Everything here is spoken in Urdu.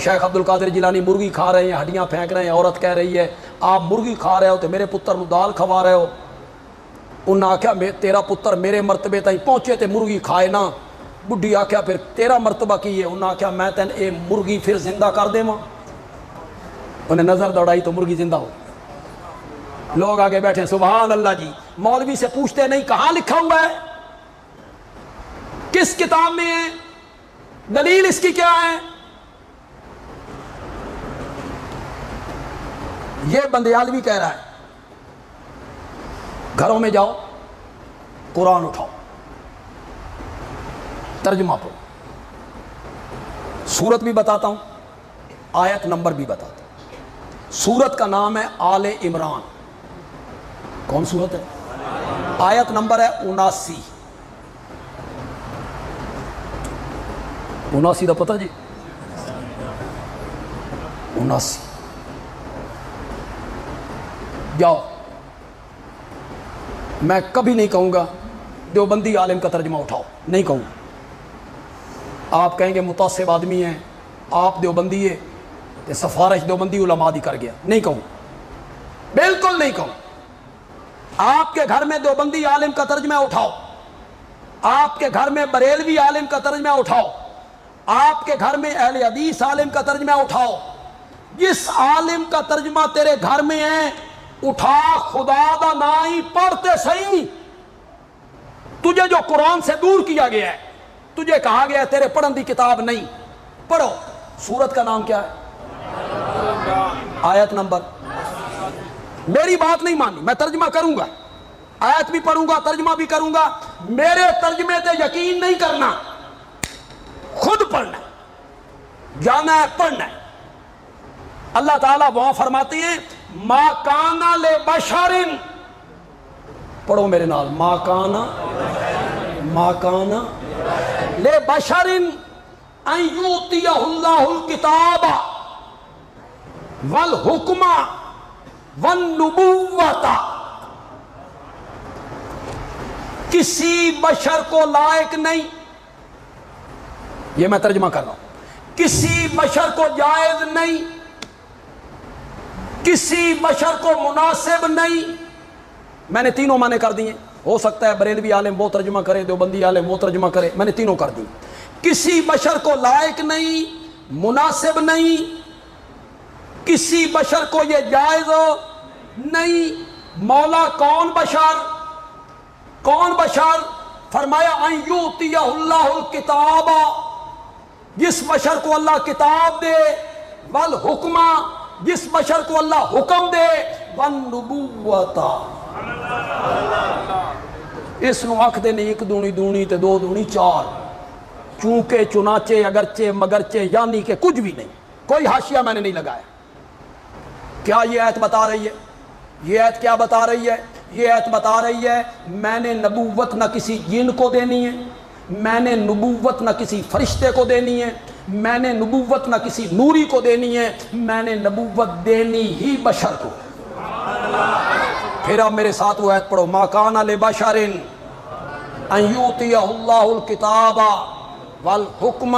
شیخ عبد القادر جیلانی مرغی کھا رہے ہیں, ہڈیاں پھینک رہے ہیں, عورت کہہ رہی ہے آپ مرغی کھا رہے ہو تو میرے پتر نو دال کھوا رہے ہو. انہاں آکھیا تیرا پتر میرے مرتبے تائیں پہنچے تے مرغی کھائے نا. بڈھی آکھیا پھر تیرا مرتبہ کی ہے؟ انہاں آکھیا میں تین اے مرغی پھر زندہ کر دے ماں. انہیں نظر دوڑائی تو مرغی زندہ ہو. لوگ آگے بیٹھے سبحان اللہ جی. مولوی سے پوچھتے نہیں کہاں لکھا ہوا ہے, کس کتاب میں ہے, دلیل اس کی کیا ہے؟ یہ بندیالوی کہہ رہا ہے گھروں میں جاؤ قرآن اٹھاؤ ترجمہ پڑھو, سورت بھی بتاتا ہوں آیت نمبر بھی بتاتا ہوں. سورت کا نام ہے آل عمران. کون سورت ہے؟ آیت نمبر ہے 79. 79 دا پتہ جی, 79. جاؤ. میں کبھی نہیں کہوں گا دیوبندی عالم کا ترجمہ اٹھاؤ, نہیں کہوں. آپ کہیں گے متعصب آدمی ہیں آپ دیوبندی ہے کہ سفارش دیوبندی علماء دی کر گیا, نہیں کہوں, بالکل نہیں کہوں. آپ کے گھر میں دیوبندی عالم کا ترجمہ اٹھاؤ, آپ کے گھر میں بریلوی عالم کا ترجمہ اٹھاؤ, آپ کے گھر میں اہل حدیث عالم کا ترجمہ اٹھاؤ. جس عالم کا ترجمہ تیرے گھر میں ہے اٹھا, خدا دا نائی پڑھتے صحیح. تجھے جو قرآن سے دور کیا گیا ہے, تجھے کہا گیا ہے تیرے پڑھن دی کتاب نہیں, پڑھو. سورت کا نام کیا ہے؟ آیت نمبر. میری بات نہیں مانی, میں ترجمہ کروں گا, آیت بھی پڑھوں گا ترجمہ بھی کروں گا. میرے ترجمے تے یقین نہیں کرنا, خود پڑھنا ہے, جانا ہے پڑھنا ہے. اللہ تعالیٰ وہاں فرماتے ہیں ما کانا لے بشرن, پڑھو میرے نال, ما کانا لے بشرن ان یؤتیہ اللہ الکتاب والحکم والنبوۃ. کسی بشر کو لائق نہیں, یہ میں ترجمہ کر رہا ہوں, کسی بشر کو جائز نہیں, کسی بشر کو مناسب نہیں. میں نے تینوں معنی کر دیے, ہو سکتا ہے بریلوی عالم وہ ترجمہ کرے, دیوبندی عالم وہ ترجمہ کرے, میں نے تینوں کر دی. کسی بشر کو لائق نہیں, مناسب نہیں, کسی بشر کو یہ جائز نہیں. مولا کون بشر, کون بشر؟ فرمایا ان یؤتیہ اللہ الکتاب, جس بشر کو اللہ کتاب دے, والحکم, جس بشر کو اللہ حکم دے, والنبوۃ. اس نو آکھ دے نہیں 1 دونی دونی تے 2 دونی 4, چونکہ چنانچہ اگرچہ مگرچہ یعنی کہ کچھ بھی نہیں, کوئی حاشیہ میں نے نہیں لگایا. کیا یہ آیت بتا رہی ہے؟ یہ آیت کیا بتا رہی ہے؟ یہ آیت بتا رہی ہے میں نے نبوت نہ کسی جن کو دینی ہے, میں نے نبوت نہ کسی فرشتے کو دینی ہے, میں نے نبوت نہ کسی نوری کو دینی ہے, میں نے نبوت دینی ہی بشر کو. پھر آپ میرے ساتھ وہ آیت پڑھو, ما کان لبشر ان یؤتیہ اللہ الکتاب والحکم